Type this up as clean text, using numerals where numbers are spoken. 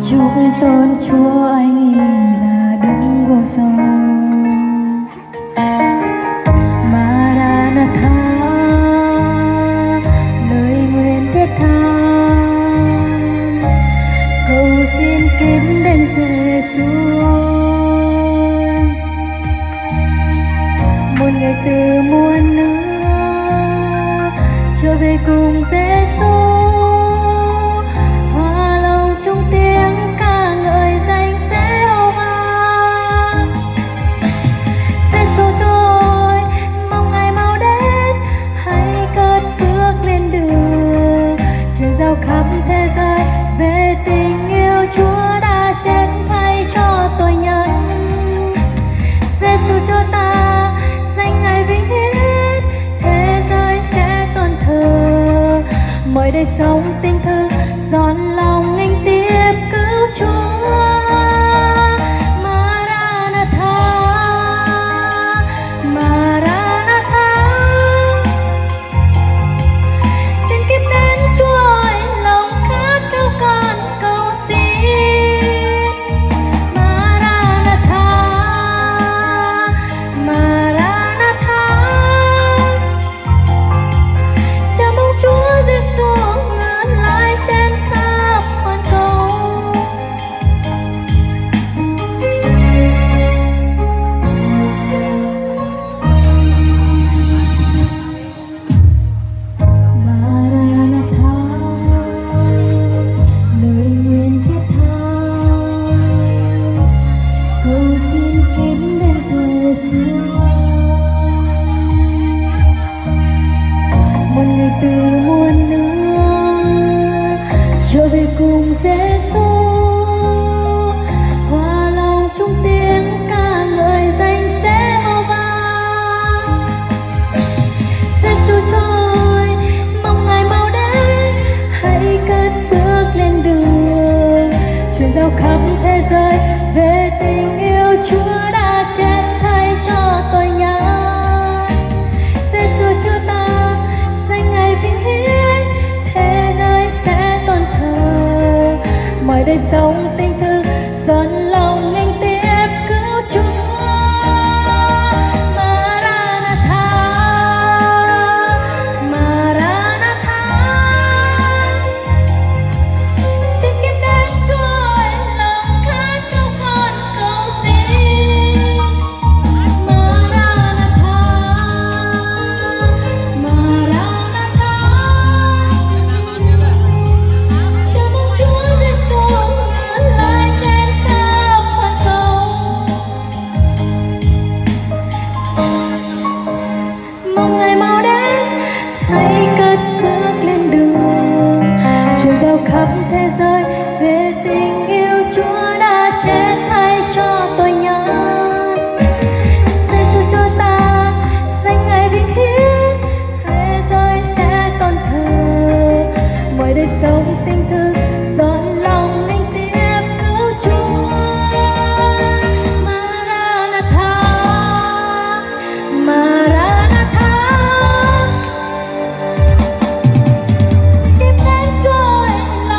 chúc tôn Chúa anh là đấng vô song. Maranatha, lời nguyện thiết tha, cầu xin kính đến Giêsu. Một ngày từ muôn nước trở về cùng Giêsu. Khắp thế giới về tình yêu Chúa đã chết thay cho tội nhân. Giêsu cho ta danh Ngài vinh hiển, thế giới sẽ tôn thờ. Mọi đời sống tinh thư dọn lòng nghênh tiếp cứu Chúa. Maranatha, Maranatha, xin kiếp đến Chúa. Từ muôn nước trở về cùng Giêsu, hòa lòng chung tiếng ca ngợi danh Giê-hô-va. Giêsu trôi mong Ngài mau đến, hãy cất bước lên đường truyền giao khắp thế giới về tình yêu Chúa đã chết thay cho tội nhân. Giêsu Chúa ta vinh hiển, thế giới sẽ tôn thờ. Mọi đời sống tinh thư dọn lòng